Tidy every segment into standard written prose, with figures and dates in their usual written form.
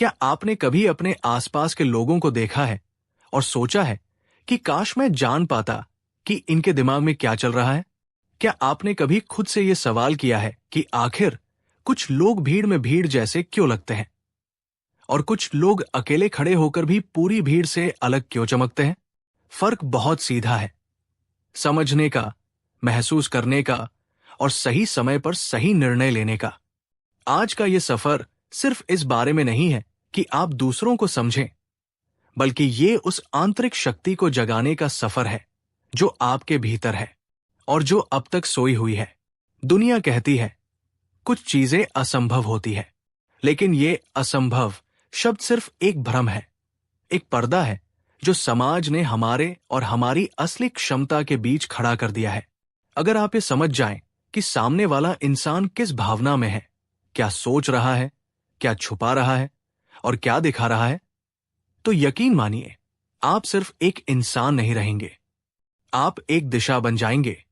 क्या आपने कभी अपने आसपास के लोगों को देखा है और सोचा है कि काश मैं जान पाता कि इनके दिमाग में क्या चल रहा है? क्या आपने कभी खुद से यह सवाल किया है कि आखिर कुछ लोग भीड़ में भीड़ जैसे क्यों लगते हैं और कुछ लोग अकेले खड़े होकर भी पूरी भीड़ से अलग क्यों चमकते हैं? फर्क बहुत सीधा है, समझने का, महसूस करने का और सही समय पर सही निर्णय लेने का। आज का यह सफर सिर्फ इस बारे में नहीं है कि आप दूसरों को समझें, बल्कि ये उस आंतरिक शक्ति को जगाने का सफर है जो आपके भीतर है और जो अब तक सोई हुई है। दुनिया कहती है कुछ चीजें असंभव होती है, लेकिन ये असंभव शब्द सिर्फ एक भ्रम है, एक पर्दा है जो समाज ने हमारे और हमारी असली क्षमता के बीच खड़ा कर दिया है। अगर आप ये समझ जाएं कि सामने वाला इंसान किस भावना में है, क्या सोच रहा है, क्या छुपा रहा है और क्या दिखा रहा है, तो यकीन मानिए आप सिर्फ एक इंसान नहीं रहेंगे, आप एक दिशा बन जाएंगे,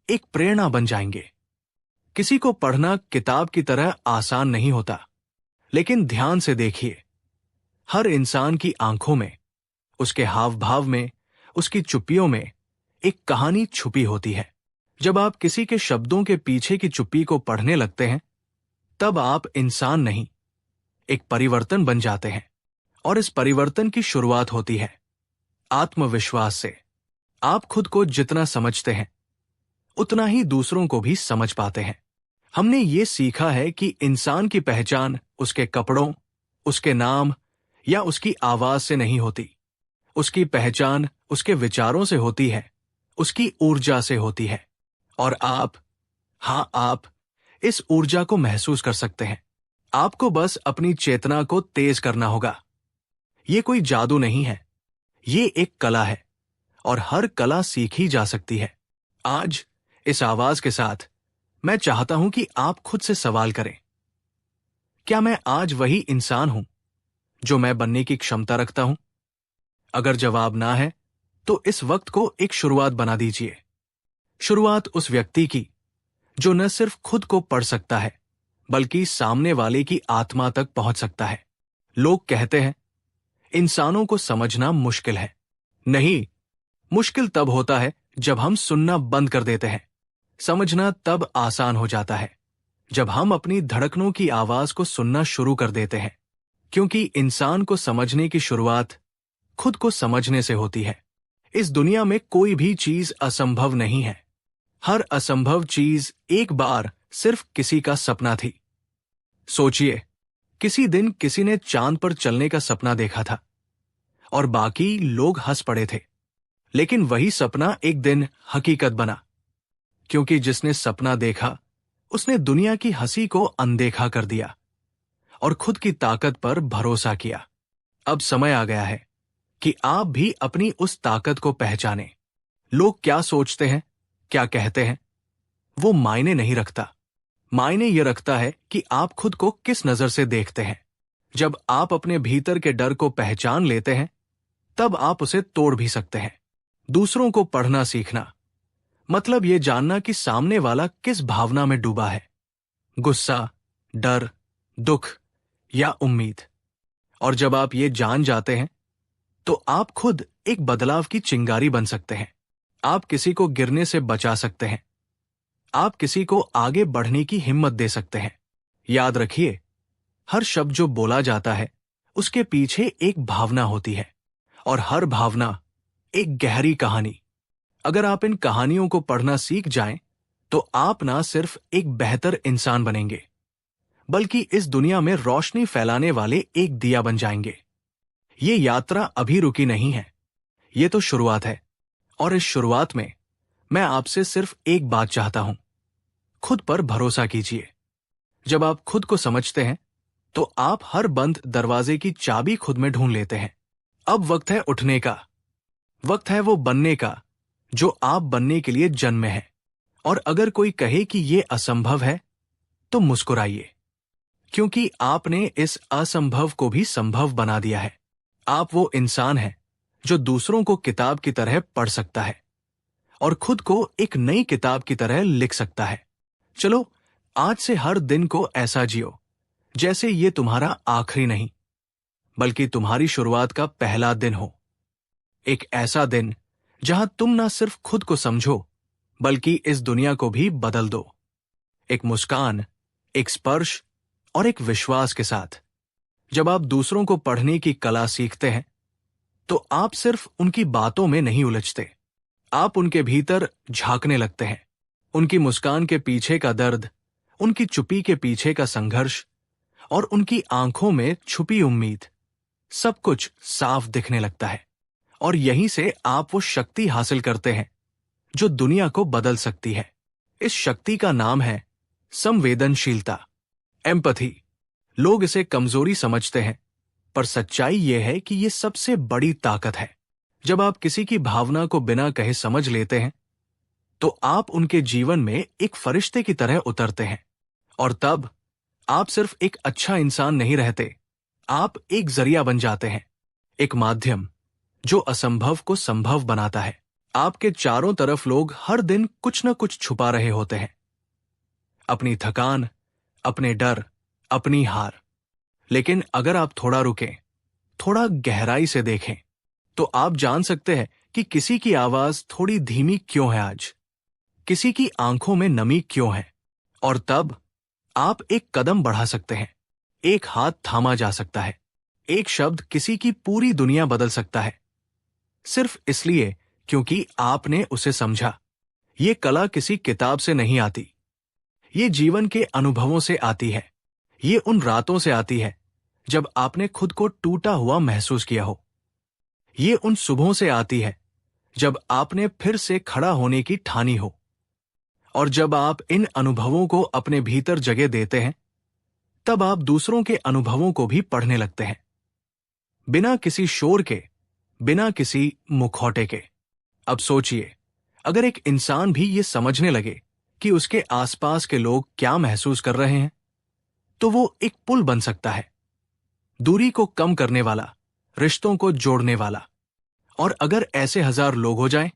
एक प्रेरणा बन जाएंगे। किसी को पढ़ना किताब की तरह आसान नहीं होता, लेकिन ध्यान से देखिए, हर इंसान की आंखों में, उसके हाव भाव में, उसकी चुप्पियों में एक कहानी छुपी होती है। जब आप किसी के शब्दों के पीछे की चुप्पी को पढ़ने लगते हैं, तब आप इंसान नहीं, एक परिवर्तन बन जाते हैं। और इस परिवर्तन की शुरुआत होती है आत्मविश्वास से। आप खुद को जितना समझते हैं, उतना ही दूसरों को भी समझ पाते हैं। हमने ये सीखा है कि इंसान की पहचान उसके कपड़ों, उसके नाम या उसकी आवाज से नहीं होती। उसकी पहचान उसके विचारों से होती है, उसकी ऊर्जा से होती है। और आप इस ऊर्जा को महसूस कर सकते हैं। आपको बस अपनी चेतना को तेज करना होगा। ये कोई जादू नहीं है, ये एक कला है और हर कला सीखी जा सकती है। आज इस आवाज के साथ मैं चाहता हूं कि आप खुद से सवाल करें, क्या मैं आज वही इंसान हूं जो मैं बनने की क्षमता रखता हूं? अगर जवाब ना है, तो इस वक्त को एक शुरुआत बना दीजिए। शुरुआत उस व्यक्ति की जो न सिर्फ खुद को पढ़ सकता है, बल्कि सामने वाले की आत्मा तक पहुंच सकता है। लोग कहते हैं इंसानों को समझना मुश्किल है। नहीं, मुश्किल तब होता है जब हम सुनना बंद कर देते हैं। समझना तब आसान हो जाता है जब हम अपनी धड़कनों की आवाज को सुनना शुरू कर देते हैं, क्योंकि इंसान को समझने की शुरुआत खुद को समझने से होती है। इस दुनिया में कोई भी चीज असंभव नहीं है। हर असंभव चीज एक बार सिर्फ किसी का सपना थी। सोचिए, किसी दिन किसी ने चांद पर चलने का सपना देखा था और बाकी लोग हंस पड़े थे, लेकिन वही सपना एक दिन हकीकत बना, क्योंकि जिसने सपना देखा उसने दुनिया की हंसी को अनदेखा कर दिया और खुद की ताकत पर भरोसा किया। अब समय आ गया है कि आप भी अपनी उस ताकत को पहचानें। लोग क्या सोचते हैं, क्या कहते हैं, वो मायने नहीं रखता। मायने ये रखता है कि आप खुद को किस नजर से देखते हैं। जब आप अपने भीतर के डर को पहचान लेते हैं, तब आप उसे तोड़ भी सकते हैं। दूसरों को पढ़ना सीखना मतलब ये जानना कि सामने वाला किस भावना में डूबा है, गुस्सा, डर, दुख या उम्मीद। और जब आप ये जान जाते हैं, तो आप खुद एक बदलाव की चिंगारी बन सकते हैं। आप किसी को गिरने से बचा सकते हैं, आप किसी को आगे बढ़ने की हिम्मत दे सकते हैं। याद रखिए, हर शब्द जो बोला जाता है उसके पीछे एक भावना होती है, और हर भावना एक गहरी कहानी। अगर आप इन कहानियों को पढ़ना सीख जाएं, तो आप ना सिर्फ एक बेहतर इंसान बनेंगे, बल्कि इस दुनिया में रोशनी फैलाने वाले एक दिया बन जाएंगे। ये यात्रा अभी रुकी नहीं है, ये तो शुरुआत है। और इस शुरुआत में मैं आपसे सिर्फ एक बात चाहता हूं, खुद पर भरोसा कीजिए। जब आप खुद को समझते हैं, तो आप हर बंद दरवाजे की चाबी खुद में ढूंढ लेते हैं। अब वक्त है उठने का, वक्त है वो बनने का जो आप बनने के लिए जन्मे हैं। और अगर कोई कहे कि ये असंभव है, तो मुस्कुराइए, क्योंकि आपने इस असंभव को भी संभव बना दिया है। आप वो इंसान हैं जो दूसरों को किताब की तरह पढ़ सकता है और खुद को एक नई किताब की तरह लिख सकता है। चलो, आज से हर दिन को ऐसा जियो जैसे ये तुम्हारा आखिरी नहीं, बल्कि तुम्हारी शुरुआत का पहला दिन हो। एक ऐसा दिन जहां तुम ना सिर्फ खुद को समझो, बल्कि इस दुनिया को भी बदल दो। एक मुस्कान, एक स्पर्श और एक विश्वास के साथ। जब आप दूसरों को पढ़ने की कला सीखते हैं, तो आप सिर्फ उनकी बातों में नहीं उलझते, आप उनके भीतर झांकने लगते हैं। उनकी मुस्कान के पीछे का दर्द, उनकी चुप्पी के पीछे का संघर्ष और उनकी आंखों में छुपी उम्मीद, सब कुछ साफ दिखने लगता है। और यहीं से आप वो शक्ति हासिल करते हैं जो दुनिया को बदल सकती है। इस शक्ति का नाम है संवेदनशीलता, एम्पैथी। लोग इसे कमजोरी समझते हैं, पर सच्चाई यह है कि यह सबसे बड़ी ताकत है। जब आप किसी की भावना को बिना कहे समझ लेते हैं, तो आप उनके जीवन में एक फरिश्ते की तरह उतरते हैं। और तब आप सिर्फ एक अच्छा इंसान नहीं रहते, आप एक जरिया बन जाते हैं, एक माध्यम जो असंभव को संभव बनाता है। आपके चारों तरफ लोग हर दिन कुछ न कुछ छुपा रहे होते हैं, अपनी थकान, अपने डर, अपनी हार। लेकिन अगर आप थोड़ा रुकें, थोड़ा गहराई से देखें, तो आप जान सकते हैं कि किसी की आवाज थोड़ी धीमी क्यों है आज, किसी की आंखों में नमी क्यों है। और तब आप एक कदम बढ़ा सकते हैं, एक हाथ थामा जा सकता है, एक शब्द किसी की पूरी दुनिया बदल सकता है, सिर्फ इसलिए क्योंकि आपने उसे समझा। ये कला किसी किताब से नहीं आती, ये जीवन के अनुभवों से आती है। ये उन रातों से आती है जब आपने खुद को टूटा हुआ महसूस किया हो। ये उन सुबहों से आती है जब आपने फिर से खड़ा होने की ठानी हो। और जब आप इन अनुभवों को अपने भीतर जगह देते हैं, तब आप दूसरों के अनुभवों को भी पढ़ने लगते हैं, बिना किसी शोर के, बिना किसी मुखौटे के। अब सोचिए, अगर एक इंसान भी ये समझने लगे कि उसके आसपास के लोग क्या महसूस कर रहे हैं, तो वो एक पुल बन सकता है, दूरी को कम करने वाला, रिश्तों को जोड़ने वाला। और अगर ऐसे 1000 लोग हो जाएं,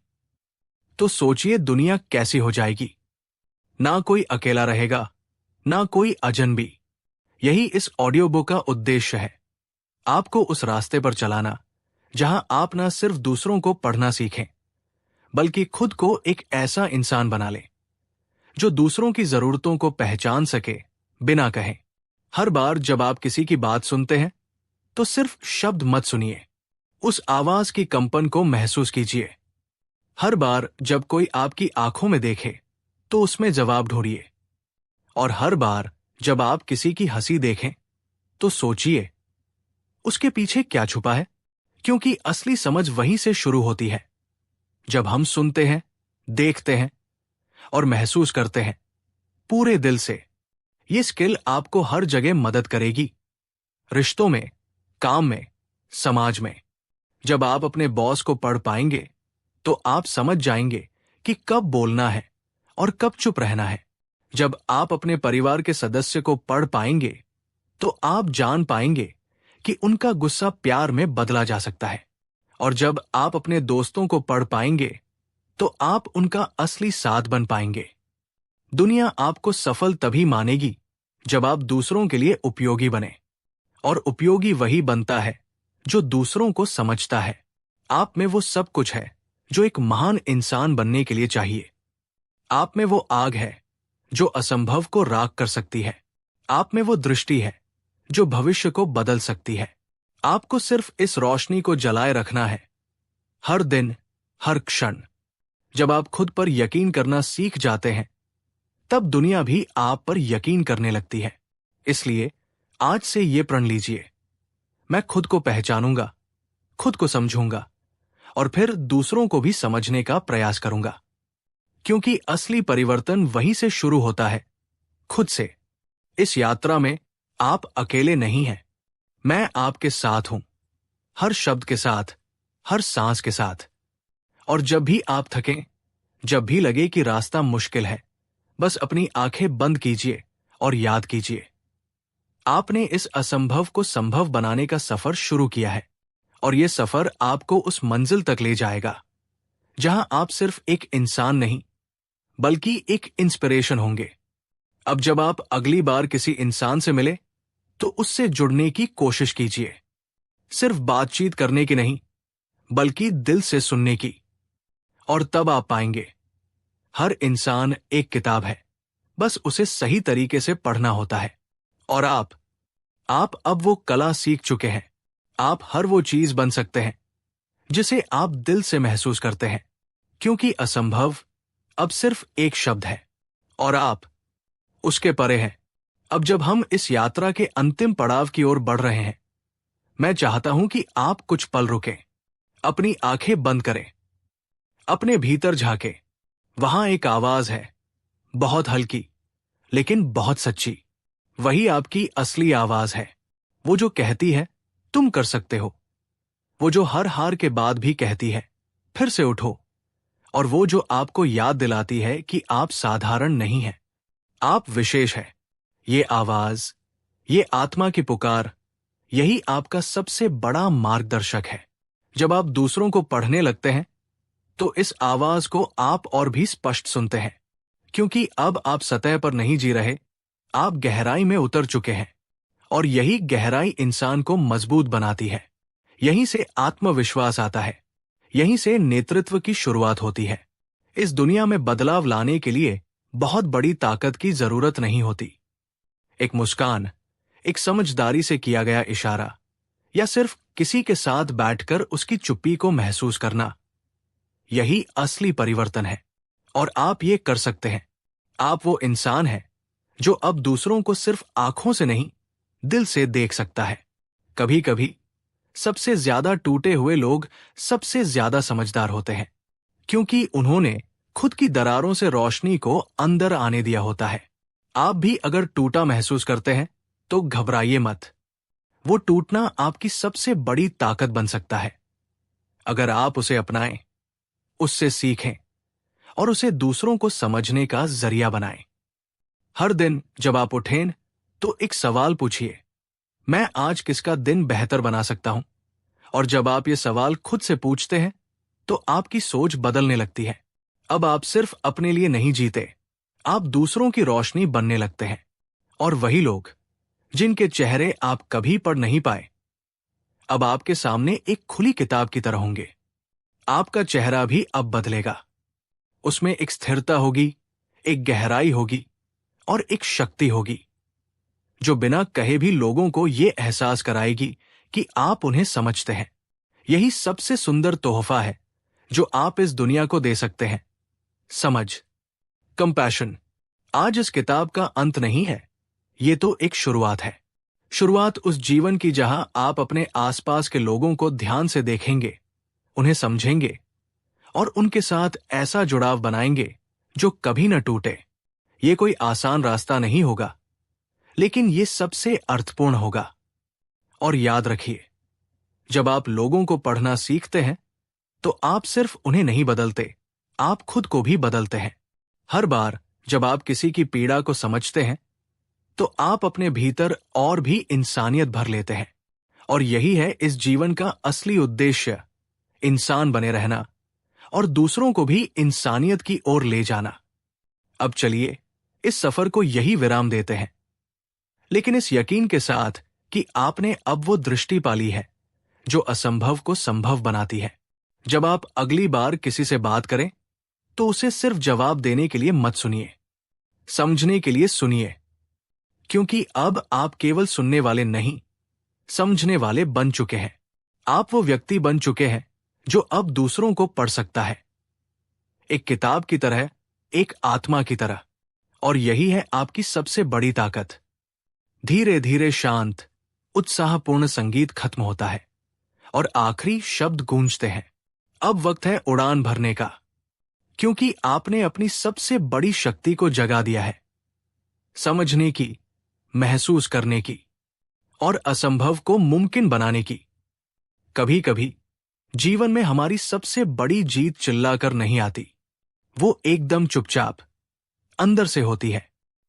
तो सोचिए दुनिया कैसी हो जाएगी। ना कोई अकेला रहेगा, ना कोई अजनबी। यही इस ऑडियो बुक का उद्देश्य है, आपको उस रास्ते पर चलाना जहां आप ना सिर्फ दूसरों को पढ़ना सीखें, बल्कि खुद को एक ऐसा इंसान बना लें जो दूसरों की जरूरतों को पहचान सके बिना कहे। हर बार जब आप किसी की बात सुनते हैं, तो सिर्फ शब्द मत सुनिए, उस आवाज की कंपन को महसूस कीजिए। हर बार जब कोई आपकी आंखों में देखे, तो उसमें जवाब ढूंढिए। और हर बार जब आप किसी की हंसी देखें, तो सोचिए उसके पीछे क्या छुपा है, क्योंकि असली समझ वहीं से शुरू होती है, जब हम सुनते हैं, देखते हैं और महसूस करते हैं पूरे दिल से। ये स्किल आपको हर जगह मदद करेगी, रिश्तों में, काम में, समाज में। जब आप अपने बॉस को पढ़ पाएंगे, तो आप समझ जाएंगे कि कब बोलना है और कब चुप रहना है। जब आप अपने परिवार के सदस्य को पढ़ पाएंगे, तो आप जान पाएंगे कि उनका गुस्सा प्यार में बदला जा सकता है। और जब आप अपने दोस्तों को पढ़ पाएंगे, तो आप उनका असली साथ बन पाएंगे। दुनिया आपको सफल तभी मानेगी जब आप दूसरों के लिए उपयोगी बने। और उपयोगी वही बनता है जो दूसरों को समझता है। आप में वो सब कुछ है जो एक महान इंसान बनने के लिए चाहिए। आप में वो आग है जो असंभव को राख कर सकती है। आप में वो दृष्टि है जो भविष्य को बदल सकती है। आपको सिर्फ इस रोशनी को जलाए रखना है, हर दिन, हर क्षण। जब आप खुद पर यकीन करना सीख जाते हैं, तब दुनिया भी आप पर यकीन करने लगती है। इसलिए आज से ये प्रण लीजिए, मैं खुद को पहचानूंगा, खुद को समझूंगा और फिर दूसरों को भी समझने का प्रयास करूंगा। क्योंकि असली परिवर्तन वहीं से शुरू होता है, खुद से। इस यात्रा में आप अकेले नहीं हैं, मैं आपके साथ हूं, हर शब्द के साथ, हर सांस के साथ। और जब भी आप थकें, जब भी लगे कि रास्ता मुश्किल है, बस अपनी आंखें बंद कीजिए और याद कीजिए, आपने इस असंभव को संभव बनाने का सफर शुरू किया है। और यह सफर आपको उस मंजिल तक ले जाएगा जहां आप सिर्फ एक इंसान नहीं, बल्कि एक इंस्पिरेशन होंगे। अब जब आप अगली बार किसी इंसान से मिले, तो उससे जुड़ने की कोशिश कीजिए। सिर्फ बातचीत करने की नहीं, बल्कि दिल से सुनने की। और तब आप पाएंगे हर इंसान एक किताब है, बस उसे सही तरीके से पढ़ना होता है। और आप अब वो कला सीख चुके हैं। आप हर वो चीज बन सकते हैं जिसे आप दिल से महसूस करते हैं, क्योंकि असंभव अब सिर्फ एक शब्द है और आप उसके परे हैं। अब जब हम इस यात्रा के अंतिम पड़ाव की ओर बढ़ रहे हैं, मैं चाहता हूं कि आप कुछ पल रुकें, अपनी आंखें बंद करें, अपने भीतर झांकें। वहां एक आवाज है, बहुत हल्की लेकिन बहुत सच्ची। वही आपकी असली आवाज है, वो जो कहती है तुम कर सकते हो, वो जो हर हार के बाद भी कहती है फिर से उठो, और वो जो आपको याद दिलाती है कि आप साधारण नहीं हैं, आप विशेष हैं। ये आवाज, ये आत्मा की पुकार, यही आपका सबसे बड़ा मार्गदर्शक है। जब आप दूसरों को पढ़ने लगते हैं तो इस आवाज को आप और भी स्पष्ट सुनते हैं, क्योंकि अब आप सतह पर नहीं जी रहे, आप गहराई में उतर चुके हैं। और यही गहराई इंसान को मजबूत बनाती है। यहीं से आत्मविश्वास आता है, यहीं से नेतृत्व की शुरुआत होती है। इस दुनिया में बदलाव लाने के लिए बहुत बड़ी ताकत की जरूरत नहीं होती। एक मुस्कान, एक समझदारी से किया गया इशारा, या सिर्फ किसी के साथ बैठकर उसकी चुप्पी को महसूस करना, यही असली परिवर्तन है। और आप ये कर सकते हैं। आप वो इंसान हैं जो अब दूसरों को सिर्फ आंखों से नहीं, दिल से देख सकता है। कभी कभी सबसे ज्यादा टूटे हुए लोग सबसे ज्यादा समझदार होते हैं, क्योंकि उन्होंने खुद की दरारों से रोशनी को अंदर आने दिया होता है। आप भी अगर टूटा महसूस करते हैं तो घबराइए मत। वो टूटना आपकी सबसे बड़ी ताकत बन सकता है, अगर आप उसे अपनाएं, उससे सीखें और उसे दूसरों को समझने का जरिया बनाएं। हर दिन जब आप उठें तो एक सवाल पूछिए, मैं आज किसका दिन बेहतर बना सकता हूं? और जब आप ये सवाल खुद से पूछते हैं तो आपकी सोच बदलने लगती है। अब आप सिर्फ अपने लिए नहीं जीते, आप दूसरों की रोशनी बनने लगते हैं। और वही लोग जिनके चेहरे आप कभी पढ़ नहीं पाए, अब आपके सामने एक खुली किताब की तरह होंगे। आपका चेहरा भी अब बदलेगा। उसमें एक स्थिरता होगी, एक गहराई होगी और एक शक्ति होगी, जो बिना कहे भी लोगों को ये एहसास कराएगी कि आप उन्हें समझते हैं। यही सबसे सुंदर तोहफा है जो आप इस दुनिया को दे सकते हैं। समझ, कंपैशन। आज इस किताब का अंत नहीं है, ये तो एक शुरुआत है। शुरुआत उस जीवन की जहां आप अपने आसपास के लोगों को ध्यान से देखेंगे, उन्हें समझेंगे और उनके साथ ऐसा जुड़ाव बनाएंगे जो कभी न टूटे। ये कोई आसान रास्ता नहीं होगा, लेकिन ये सबसे अर्थपूर्ण होगा। और याद रखिए, जब आप लोगों को पढ़ना सीखते हैं तो आप सिर्फ उन्हें नहीं बदलते, आप खुद को भी बदलते हैं। हर बार जब आप किसी की पीड़ा को समझते हैं तो आप अपने भीतर और भी इंसानियत भर लेते हैं। और यही है इस जीवन का असली उद्देश्य, इंसान बने रहना और दूसरों को भी इंसानियत की ओर ले जाना। अब चलिए इस सफर को यही विराम देते हैं, लेकिन इस यकीन के साथ कि आपने अब वो दृष्टि पाली है जो असंभव को संभव बनाती है। जब आप अगली बार किसी से बात करें तो उसे सिर्फ जवाब देने के लिए मत सुनिए, समझने के लिए सुनिए, क्योंकि अब आप केवल सुनने वाले नहीं, समझने वाले बन चुके हैं। आप वो व्यक्ति बन चुके हैं जो अब दूसरों को पढ़ सकता है, एक किताब की तरह, एक आत्मा की तरह। और यही है आपकी सबसे बड़ी ताकत। धीरे धीरे शांत, उत्साहपूर्ण संगीत खत्म होता है और आखिरी शब्द गूंजते हैं। अब वक्त है उड़ान भरने का, क्योंकि आपने अपनी सबसे बड़ी शक्ति को जगा दिया है, समझने की, महसूस करने की और असंभव को मुमकिन बनाने की। कभी कभी जीवन में हमारी सबसे बड़ी जीत चिल्लाकर नहीं आती, वो एकदम चुपचाप अंदर से होती है।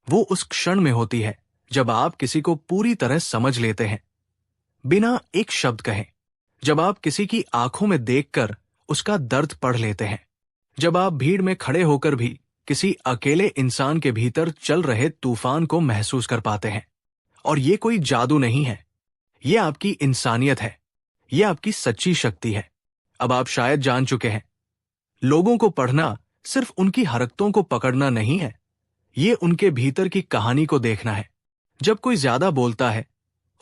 वो उस क्षण में होती है जब आप किसी को पूरी तरह समझ लेते हैं, बिना एक शब्द कहे। जब आप किसी की आंखों में देखकर उसका दर्द पढ़ लेते हैं। जब आप भीड़ में खड़े होकर भी किसी अकेले इंसान के भीतर चल रहे तूफान को महसूस कर पाते हैं। और ये कोई जादू नहीं है, ये आपकी इंसानियत है। ये आपकी सच्ची शक्ति है। अब आप शायद जान चुके हैं, लोगों को पढ़ना सिर्फ उनकी हरकतों को पकड़ना नहीं है, ये उनके भीतर की कहानी को देखना है। जब कोई ज्यादा बोलता है,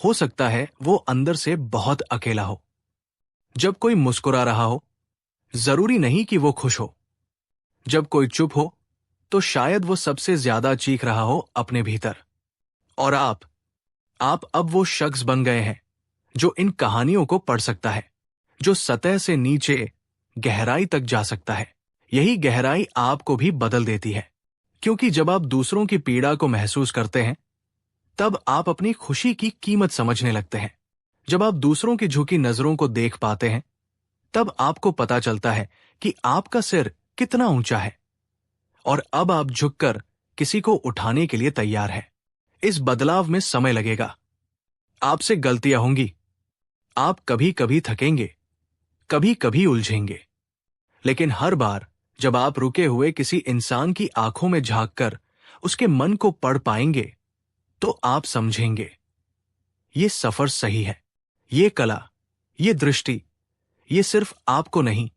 हो सकता है वो अंदर से बहुत अकेला हो। जब कोई मुस्कुरा रहा हो, जरूरी नहीं कि वो खुश हो। जब कोई चुप हो, तो शायद वो सबसे ज्यादा चीख रहा हो अपने भीतर। और आप अब वो शख्स बन गए हैं जो इन कहानियों को पढ़ सकता है, जो सतह से नीचे गहराई तक जा सकता है। यही गहराई आपको भी बदल देती है, क्योंकि जब आप दूसरों की पीड़ा को महसूस करते हैं, तब आप अपनी खुशी की कीमत समझने लगते हैं। जब आप दूसरों की झुकी नजरों को देख पाते हैं, तब आपको पता चलता है कि आपका सिर कितना ऊंचा है, और अब आप झुककर किसी को उठाने के लिए तैयार हैं। इस बदलाव में समय लगेगा, आपसे गलतियां होंगी, आप कभी कभी थकेंगे, कभी कभी उलझेंगे, लेकिन हर बार जब आप रुके हुए किसी इंसान की आंखों में झांककर उसके मन को पढ़ पाएंगे, तो आप समझेंगे ये सफर सही है। ये कला, ये दृष्टि, ये सिर्फ आपको नहीं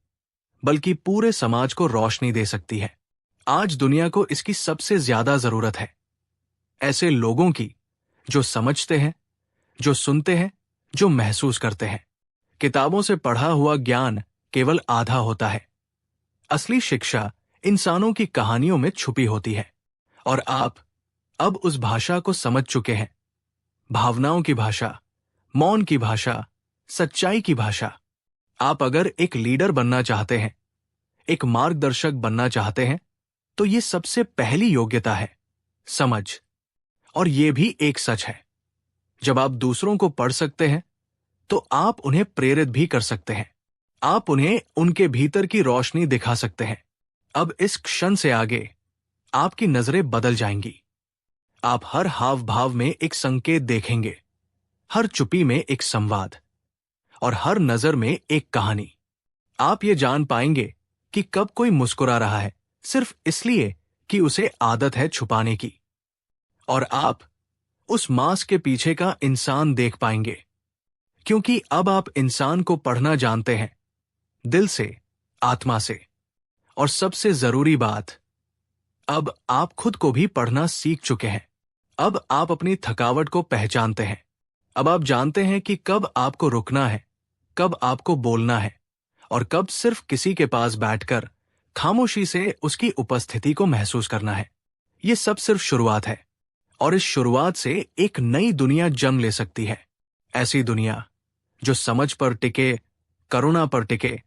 बल्कि पूरे समाज को रोशनी दे सकती है। आज दुनिया को इसकी सबसे ज्यादा जरूरत है, ऐसे लोगों की जो समझते हैं, जो सुनते हैं, जो महसूस करते हैं। किताबों से पढ़ा हुआ ज्ञान केवल आधा होता है। असली शिक्षा इंसानों की कहानियों में छुपी होती है, और आप अब उस भाषा को समझ चुके हैं। भावनाओं की भाषा, मौन की भाषा, सच्चाई की भाषा। आप अगर एक लीडर बनना चाहते हैं, एक मार्गदर्शक बनना चाहते हैं, तो ये सबसे पहली योग्यता है, समझ। और ये भी एक सच है, जब आप दूसरों को पढ़ सकते हैं, तो आप उन्हें प्रेरित भी कर सकते हैं। आप उन्हें उनके भीतर की रोशनी दिखा सकते हैं। अब इस क्षण से आगे आपकी नजरें बदल जाएंगी। आप हर हाव भाव में एक संकेत देखेंगे, हर चुप्पी में एक संवाद, और हर नजर में एक कहानी। आप ये जान पाएंगे कि कब कोई मुस्कुरा रहा है सिर्फ इसलिए कि उसे आदत है छुपाने की, और आप उस मास्क के पीछे का इंसान देख पाएंगे, क्योंकि अब आप इंसान को पढ़ना जानते हैं, दिल से, आत्मा से। और सबसे जरूरी बात, अब आप खुद को भी पढ़ना सीख चुके हैं। अब आप अपनी थकावट को पहचानते हैं। अब आप जानते हैं कि कब आपको रुकना है, कब आपको बोलना है, और कब सिर्फ किसी के पास बैठकर खामोशी से उसकी उपस्थिति को महसूस करना है। यह सब सिर्फ शुरुआत है, और इस शुरुआत से एक नई दुनिया जन्म ले सकती है। ऐसी दुनिया जो समझ पर टिके, करुणा पर टिके,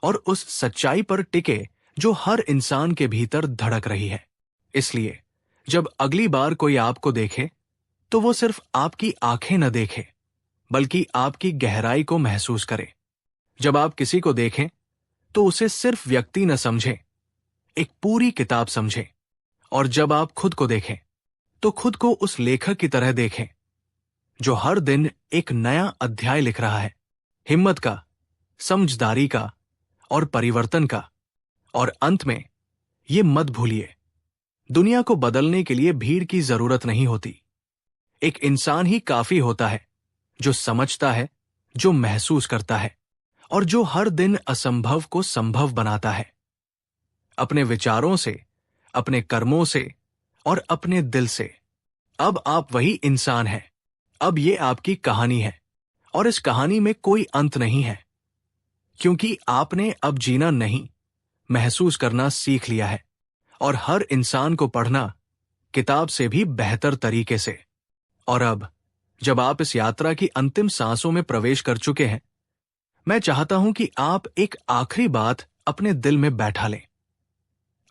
और उस सच्चाई पर टिके जो हर इंसान के भीतर धड़क रही है। इसलिए जब अगली बार कोई आपको देखे, तो वो सिर्फ आपकी आंखें न देखे, बल्कि आपकी गहराई को महसूस करे। जब आप किसी को देखें, तो उसे सिर्फ व्यक्ति न समझें, एक पूरी किताब समझें। और जब आप खुद को देखें, तो खुद को उस लेखक की तरह देखें जो हर दिन एक नया अध्याय लिख रहा है, हिम्मत का, समझदारी का और परिवर्तन का। और अंत में ये मत भूलिए, दुनिया को बदलने के लिए भीड़ की जरूरत नहीं होती। एक इंसान ही काफी होता है जो समझता है, जो महसूस करता है, और जो हर दिन असंभव को संभव बनाता है। अपने विचारों से, अपने कर्मों से और अपने दिल से। अब आप वही इंसान हैं। अब ये आपकी कहानी है, और इस कहानी में कोई अंत नहीं है, क्योंकि आपने अब जीना नहीं, महसूस करना सीख लिया है। और हर इंसान को पढ़ना किताब से भी बेहतर तरीके से। और अब जब आप इस यात्रा की अंतिम सांसों में प्रवेश कर चुके हैं, मैं चाहता हूं कि आप एक आखिरी बात अपने दिल में बैठा लें।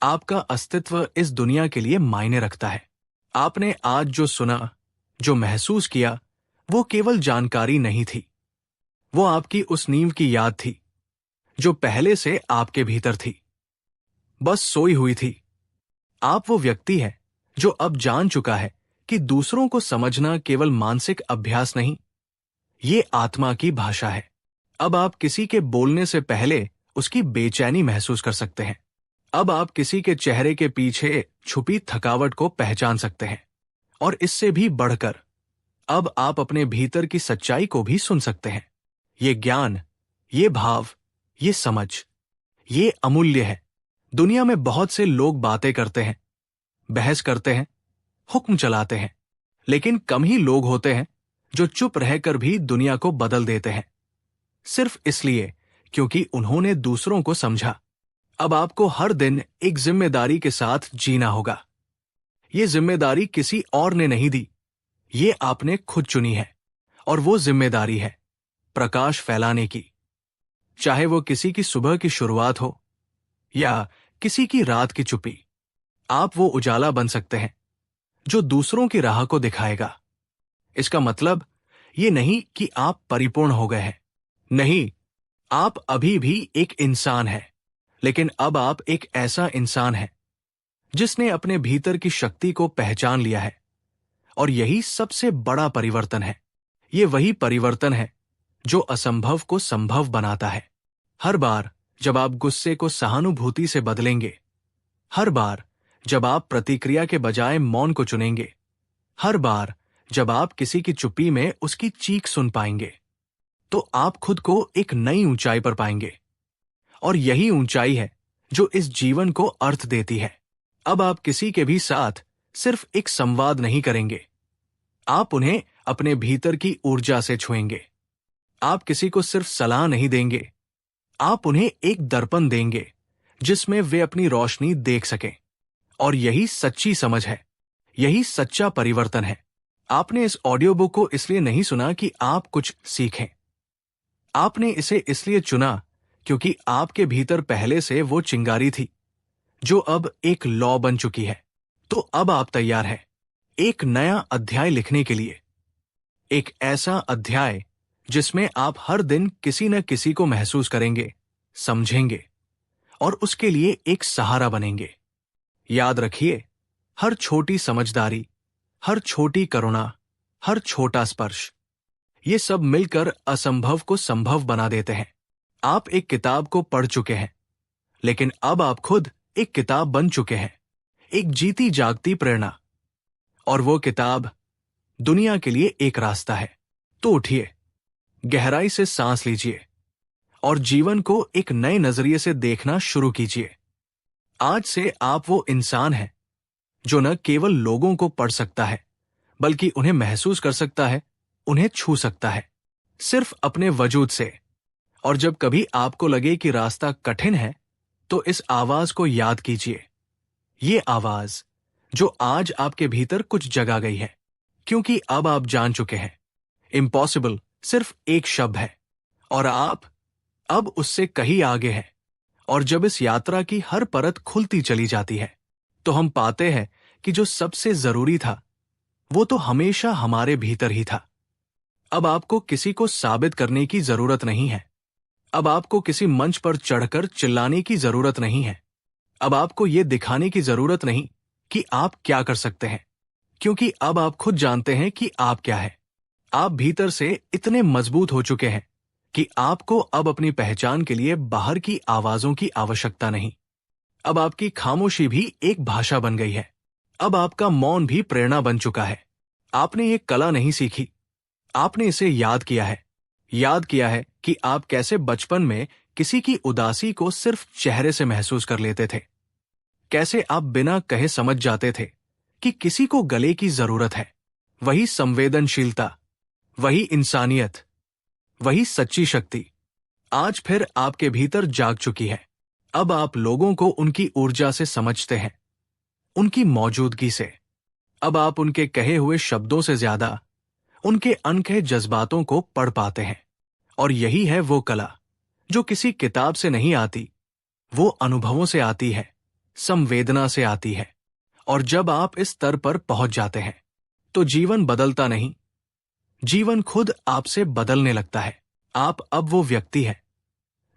आपका अस्तित्व इस दुनिया के लिए मायने रखता है। आपने आज जो सुना, जो महसूस किया, वो केवल जानकारी नहीं थी। वो आपकी उस नींव की याद थी जो पहले से आपके भीतर थी, बस सोई हुई थी। आप वो व्यक्ति है जो अब जान चुका है कि दूसरों को समझना केवल मानसिक अभ्यास नहीं, ये आत्मा की भाषा है। अब आप किसी के बोलने से पहले उसकी बेचैनी महसूस कर सकते हैं। अब आप किसी के चेहरे के पीछे छुपी थकावट को पहचान सकते हैं। और इससे भी बढ़कर, अब आप अपने भीतर की सच्चाई को भी सुन सकते हैं। ये ज्ञान, ये भाव, ये समझ, ये अमूल्य है। दुनिया में बहुत से लोग बातें करते हैं, बहस करते हैं, हुक्म चलाते हैं, लेकिन कम ही लोग होते हैं जो चुप रहकर भी दुनिया को बदल देते हैं, सिर्फ इसलिए क्योंकि उन्होंने दूसरों को समझा। अब आपको हर दिन एक जिम्मेदारी के साथ जीना होगा। ये जिम्मेदारी किसी और ने नहीं दी, ये आपने खुद चुनी है। और वो जिम्मेदारी है प्रकाश फैलाने की। चाहे वो किसी की सुबह की शुरुआत हो या किसी की रात की चुप्पी, आप वो उजाला बन सकते हैं जो दूसरों की राह को दिखाएगा। इसका मतलब ये नहीं कि आप परिपूर्ण हो गए हैं। नहीं, आप अभी भी एक इंसान हैं, लेकिन अब आप एक ऐसा इंसान हैं जिसने अपने भीतर की शक्ति को पहचान लिया है। और यही सबसे बड़ा परिवर्तन है। ये वही परिवर्तन है जो असंभव को संभव बनाता है। हर बार जब आप गुस्से को सहानुभूति से बदलेंगे, हर बार जब आप प्रतिक्रिया के बजाय मौन को चुनेंगे, हर बार जब आप किसी की चुप्पी में उसकी चीख सुन पाएंगे, तो आप खुद को एक नई ऊंचाई पर पाएंगे। और यही ऊंचाई है जो इस जीवन को अर्थ देती है। अब आप किसी के भी साथ सिर्फ एक संवाद नहीं करेंगे, आप उन्हें अपने भीतर की ऊर्जा से छुएंगे। आप किसी को सिर्फ सलाह नहीं देंगे, आप उन्हें एक दर्पण देंगे जिसमें वे अपनी रोशनी देख सकें। और यही सच्ची समझ है, यही सच्चा परिवर्तन है। आपने इस ऑडियो बुक को इसलिए नहीं सुना कि आप कुछ सीखें। आपने इसे इसलिए चुना क्योंकि आपके भीतर पहले से वो चिंगारी थी जो अब एक लौ बन चुकी है। तो अब आप तैयार हैं एक नया अध्याय लिखने के लिए। एक ऐसा अध्याय जिसमें आप हर दिन किसी न किसी को महसूस करेंगे, समझेंगे और उसके लिए एक सहारा बनेंगे। याद रखिए, हर छोटी समझदारी, हर छोटी करुणा, हर छोटा स्पर्श, ये सब मिलकर असंभव को संभव बना देते हैं। आप एक किताब को पढ़ चुके हैं, लेकिन अब आप खुद एक किताब बन चुके हैं, एक जीती जागती प्रेरणा। और वो किताब दुनिया के लिए एक रास्ता है। तो उठिए, गहराई से सांस लीजिए और जीवन को एक नए नजरिए से देखना शुरू कीजिए। आज से आप वो इंसान हैं जो न केवल लोगों को पढ़ सकता है, बल्कि उन्हें महसूस कर सकता है, उन्हें छू सकता है, सिर्फ अपने वजूद से। और जब कभी आपको लगे कि रास्ता कठिन है, तो इस आवाज को याद कीजिए। ये आवाज जो आज आपके भीतर कुछ जगा गई है, क्योंकि अब आप जान चुके हैं इम्पॉसिबल सिर्फ एक शब्द है और आप अब उससे कहीं आगे हैं। और जब इस यात्रा की हर परत खुलती चली जाती है, तो हम पाते हैं कि जो सबसे जरूरी था वो तो हमेशा हमारे भीतर ही था। अब आपको किसी को साबित करने की जरूरत नहीं है। अब आपको किसी मंच पर चढ़कर चिल्लाने की जरूरत नहीं है। अब आपको ये दिखाने की जरूरत नहीं कि आप क्या कर सकते हैं, क्योंकि अब आप खुद जानते हैं कि आप क्या है। आप भीतर से इतने मजबूत हो चुके हैं कि आपको अब अपनी पहचान के लिए बाहर की आवाजों की आवश्यकता नहीं। अब आपकी खामोशी भी एक भाषा बन गई है। अब आपका मौन भी प्रेरणा बन चुका है। आपने ये कला नहीं सीखी, आपने इसे याद किया है। याद किया है कि आप कैसे बचपन में किसी की उदासी को सिर्फ चेहरे से महसूस कर लेते थे, कैसे आप बिना कहे समझ जाते थे कि किसी को गले की जरूरत है। वही संवेदनशीलता, वही इंसानियत, वही सच्ची शक्ति आज फिर आपके भीतर जाग चुकी है। अब आप लोगों को उनकी ऊर्जा से समझते हैं, उनकी मौजूदगी से। अब आप उनके कहे हुए शब्दों से ज्यादा उनके अनकहे जज्बातों को पढ़ पाते हैं। और यही है वो कला जो किसी किताब से नहीं आती, वो अनुभवों से आती है, संवेदना से आती है। और जब आप इस स्तर पर पहुंच जाते हैं, तो जीवन बदलता नहीं, जीवन खुद आपसे बदलने लगता है। आप अब वो व्यक्ति है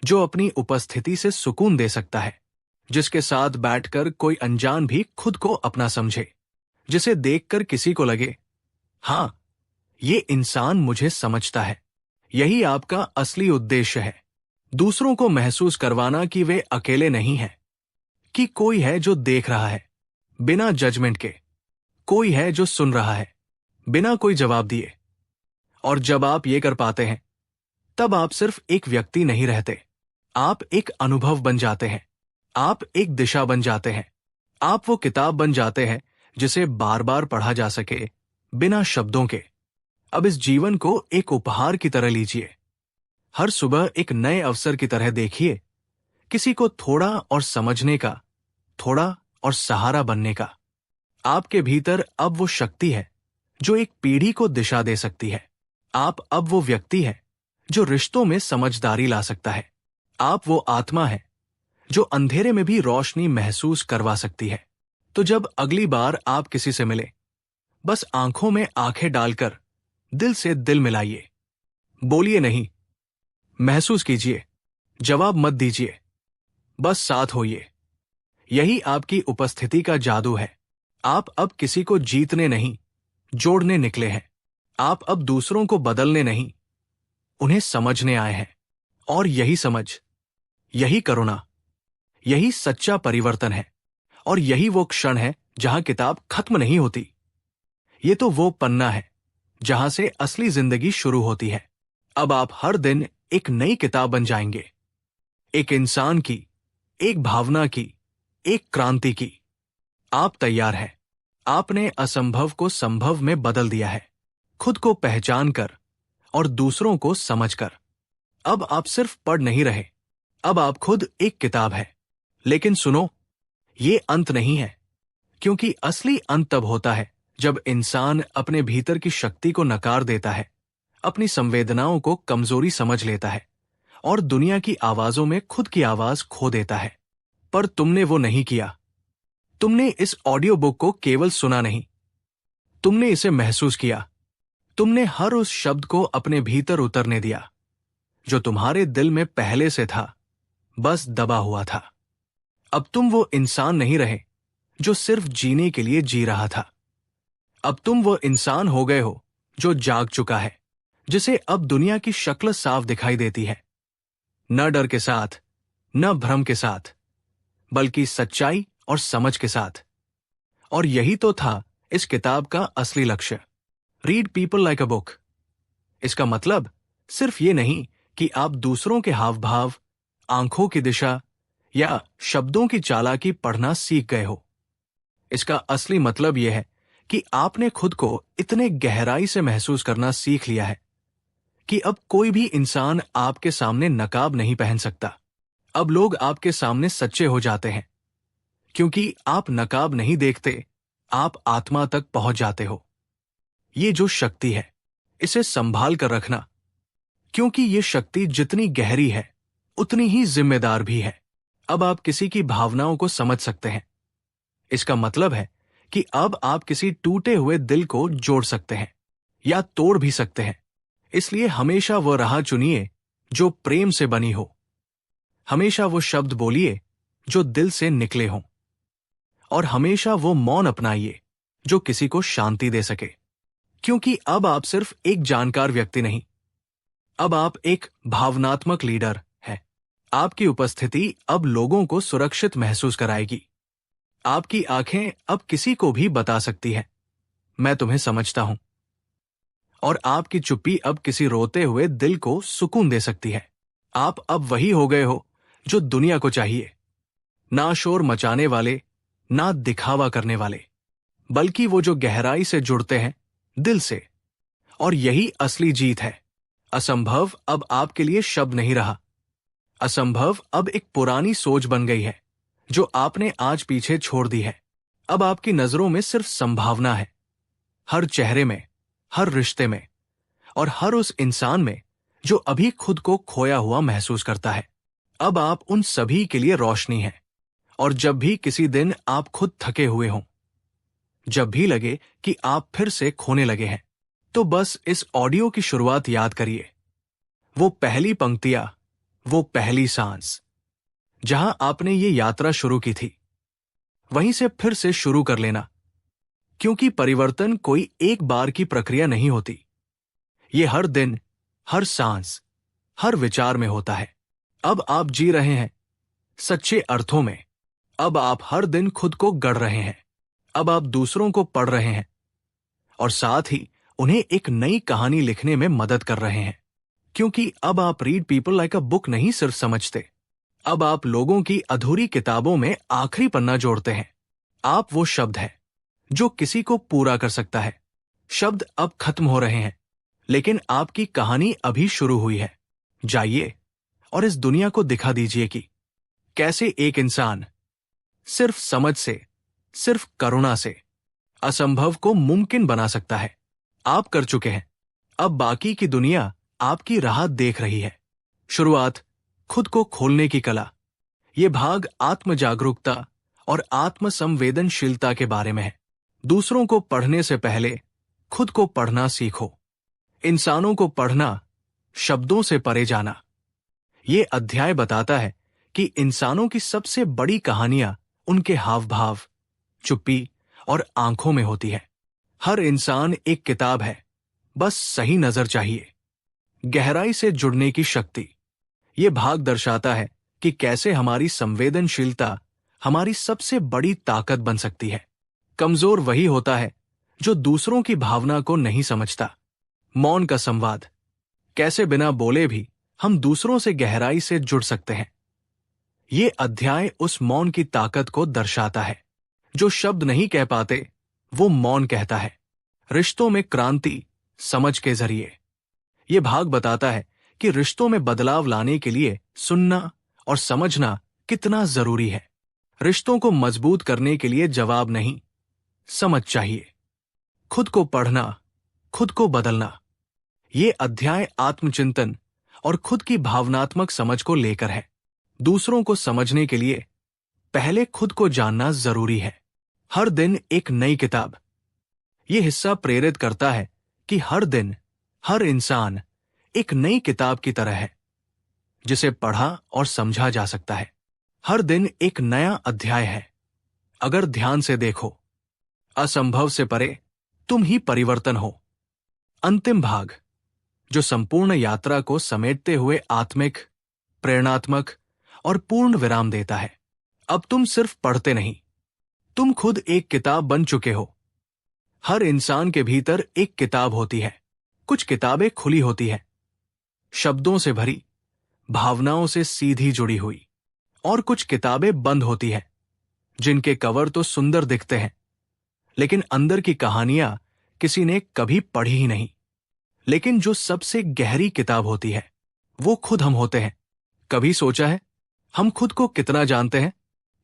जो अपनी उपस्थिति से सुकून दे सकता है, जिसके साथ बैठकर कोई अनजान भी खुद को अपना समझे, जिसे देखकर किसी को लगे, हाँ, ये इंसान मुझे समझता है। यही आपका असली उद्देश्य है, दूसरों को महसूस करवाना कि वे अकेले नहीं हैं, कि कोई है जो देख रहा है बिना जजमेंट के, कोई है जो सुन रहा है बिना कोई जवाब दिए। और जब आप ये कर पाते हैं, तब आप सिर्फ एक व्यक्ति नहीं रहते, आप एक अनुभव बन जाते हैं, आप एक दिशा बन जाते हैं, आप वो किताब बन जाते हैं जिसे बार बार पढ़ा जा सके बिना शब्दों के। अब इस जीवन को एक उपहार की तरह लीजिए, हर सुबह एक नए अवसर की तरह देखिए, किसी को थोड़ा और समझने का, थोड़ा और सहारा बनने का। आपके भीतर अब वो शक्ति है जो एक पीढ़ी को दिशा दे सकती है। आप अब वो व्यक्ति है जो रिश्तों में समझदारी ला सकता है। आप वो आत्मा है जो अंधेरे में भी रोशनी महसूस करवा सकती है। तो जब अगली बार आप किसी से मिले, बस आंखों में आंखें डालकर दिल से दिल मिलाइए। बोलिए नहीं, महसूस कीजिए, जवाब मत दीजिए, बस साथ होइए। यही आपकी उपस्थिति का जादू है। आप अब किसी को जीतने नहीं, जोड़ने निकले हैं। आप अब दूसरों को बदलने नहीं, उन्हें समझने आए हैं। और यही समझ, यही करुणा, यही सच्चा परिवर्तन है। और यही वो क्षण है जहां किताब खत्म नहीं होती। ये तो वो पन्ना है जहां से असली जिंदगी शुरू होती है। अब आप हर दिन एक नई किताब बन जाएंगे, एक इंसान की, एक भावना की, एक क्रांति की। आप तैयार हैं। आपने असंभव को संभव में बदल दिया है, खुद को पहचान कर और दूसरों को समझकर। अब आप सिर्फ पढ़ नहीं रहे, अब आप खुद एक किताब है। लेकिन सुनो, ये अंत नहीं है, क्योंकि असली अंत तब होता है जब इंसान अपने भीतर की शक्ति को नकार देता है, अपनी संवेदनाओं को कमजोरी समझ लेता है और दुनिया की आवाजों में खुद की आवाज खो देता है। पर तुमने वो नहीं किया। तुमने इस ऑडियो बुक को केवल सुना नहीं, तुमने इसे महसूस किया। तुमने हर उस शब्द को अपने भीतर उतरने दिया जो तुम्हारे दिल में पहले से था, बस दबा हुआ था। अब तुम वो इंसान नहीं रहे जो सिर्फ जीने के लिए जी रहा था। अब तुम वो इंसान हो गए हो जो जाग चुका है, जिसे अब दुनिया की शक्ल साफ दिखाई देती है। न डर के साथ, न भ्रम के साथ, बल्कि सच्चाई और समझ के साथ। और यही तो था इस किताब का असली लक्ष्य। Read people like a book. इसका मतलब सिर्फ ये नहीं कि आप दूसरों के हाव भाव, आंखों की दिशा या शब्दों की चालाकी पढ़ना सीख गए हो। इसका असली मतलब यह है कि आपने खुद को इतने गहराई से महसूस करना सीख लिया है कि अब कोई भी इंसान आपके सामने नकाब नहीं पहन सकता। अब लोग आपके सामने सच्चे हो जाते हैं, क्योंकि आप नकाब नहीं देखते, आप आत्मा तक पहुंच जाते हो। ये जो शक्ति है, इसे संभाल कर रखना, क्योंकि ये शक्ति जितनी गहरी है उतनी ही जिम्मेदार भी है। अब आप किसी की भावनाओं को समझ सकते हैं। इसका मतलब है कि अब आप किसी टूटे हुए दिल को जोड़ सकते हैं या तोड़ भी सकते हैं। इसलिए हमेशा वो राह चुनिए जो प्रेम से बनी हो। हमेशा वो शब्द बोलिए जो दिल से निकले हों। और हमेशा वो मौन अपनाइए जो किसी को शांति दे सके। क्योंकि अब आप सिर्फ एक जानकार व्यक्ति नहीं, अब आप एक भावनात्मक लीडर हैं। आपकी उपस्थिति अब लोगों को सुरक्षित महसूस कराएगी। आपकी आंखें अब किसी को भी बता सकती हैं, मैं तुम्हें समझता हूं। और आपकी चुप्पी अब किसी रोते हुए दिल को सुकून दे सकती है। आप अब वही हो गए हो जो दुनिया को चाहिए, ना शोर मचाने वाले, ना दिखावा करने वाले, बल्कि वो जो गहराई से जुड़ते हैं दिल से। और यही असली जीत है। असंभव अब आपके लिए शब्द नहीं रहा। असंभव अब एक पुरानी सोच बन गई है जो आपने आज पीछे छोड़ दी है। अब आपकी नजरों में सिर्फ संभावना है, हर चेहरे में, हर रिश्ते में और हर उस इंसान में जो अभी खुद को खोया हुआ महसूस करता है। अब आप उन सभी के लिए रोशनी हैं। और जब भी किसी दिन आप खुद थके हुए हों, जब भी लगे कि आप फिर से खोने लगे हैं, तो बस इस ऑडियो की शुरुआत याद करिए। वो पहली पंक्तियां, वो पहली सांस, जहां आपने ये यात्रा शुरू की थी, वहीं से फिर से शुरू कर लेना। क्योंकि परिवर्तन कोई एक बार की प्रक्रिया नहीं होती। ये हर दिन, हर सांस, हर विचार में होता है। अब आप जी रहे हैं सच्चे अर्थों में। अब आप हर दिन खुद को गढ़ रहे हैं। अब आप दूसरों को पढ़ रहे हैं और साथ ही उन्हें एक नई कहानी लिखने में मदद कर रहे हैं। क्योंकि अब आप read people like a book नहीं सिर्फ समझते, अब आप लोगों की अधूरी किताबों में आखिरी पन्ना जोड़ते हैं। आप वो शब्द है जो किसी को पूरा कर सकता है। शब्द अब खत्म हो रहे हैं, लेकिन आपकी कहानी अभी शुरू हुई है। जाइए और इस दुनिया को दिखा दीजिए कि कैसे एक इंसान सिर्फ समझ से, सिर्फ करुणा से असंभव को मुमकिन बना सकता है। आप कर चुके हैं, अब बाकी की दुनिया आपकी राह देख रही है। शुरुआत खुद को खोलने की कला। ये भाग आत्म जागरूकता और आत्म संवेदनशीलता के बारे में है। दूसरों को पढ़ने से पहले खुद को पढ़ना सीखो। इंसानों को पढ़ना, शब्दों से परे जाना। ये अध्याय बताता है कि इंसानों की सबसे बड़ी कहानियां उनके हाव भाव, चुप्पी और आंखों में होती है। हर इंसान एक किताब है, बस सही नजर चाहिए। गहराई से जुड़ने की शक्ति। ये भाग दर्शाता है कि कैसे हमारी संवेदनशीलता हमारी सबसे बड़ी ताकत बन सकती है। कमजोर वही होता है जो दूसरों की भावना को नहीं समझता। मौन का संवाद। कैसे बिना बोले भी हम दूसरों से गहराई से जुड़ सकते हैं। ये अध्याय उस मौन की ताकत को दर्शाता है। जो शब्द नहीं कह पाते, वो मौन कहता है। रिश्तों में क्रांति, समझ के जरिए। ये भाग बताता है कि रिश्तों में बदलाव लाने के लिए सुनना और समझना कितना जरूरी है। रिश्तों को मजबूत करने के लिए जवाब नहीं, समझ चाहिए। खुद को पढ़ना, खुद को बदलना। ये अध्याय आत्मचिंतन और खुद की भावनात्मक समझ को लेकर है। दूसरों को समझने के लिए पहले खुद को जानना जरूरी है। हर दिन एक नई किताब। ये हिस्सा प्रेरित करता है कि हर दिन, हर इंसान एक नई किताब की तरह है, जिसे पढ़ा और समझा जा सकता है। हर दिन एक नया अध्याय है। अगर ध्यान से देखो, असंभव से परे तुम ही परिवर्तन हो। अंतिम भाग, जो संपूर्ण यात्रा को समेटते हुए आत्मिक, प्रेरणात्मक और पूर्ण विराम देता है। अब तुम सिर्फ पढ़ते नहीं, तुम खुद एक किताब बन चुके हो। हर इंसान के भीतर एक किताब होती है। कुछ किताबें खुली होती हैं, शब्दों से भरी, भावनाओं से सीधी जुड़ी हुई, और कुछ किताबें बंद होती हैं, जिनके कवर तो सुंदर दिखते हैं, लेकिन अंदर की कहानियां किसी ने कभी पढ़ी ही नहीं। लेकिन जो सबसे गहरी किताब होती है, वो खुद हम होते हैं। कभी सोचा है हम खुद को कितना जानते हैं?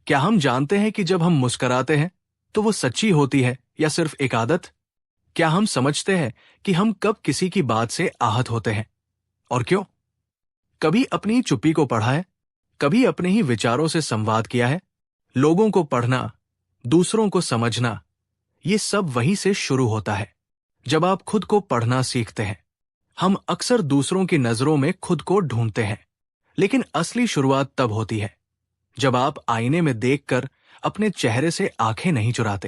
क्या हम जानते हैं कि जब हम मुस्कुराते हैं तो वो सच्ची होती है या सिर्फ एक आदत? क्या हम समझते हैं कि हम कब किसी की बात से आहत होते हैं और क्यों? कभी अपनी चुप्पी को पढ़ा है? कभी अपने ही विचारों से संवाद किया है? लोगों को पढ़ना, दूसरों को समझना, ये सब वहीं से शुरू होता है, जब आप खुद को पढ़ना सीखते हैं। हम अक्सर दूसरों की नजरों में खुद को ढूंढते हैं, लेकिन असली शुरुआत तब होती है जब आप आईने में देखकर अपने चेहरे से आंखें नहीं चुराते।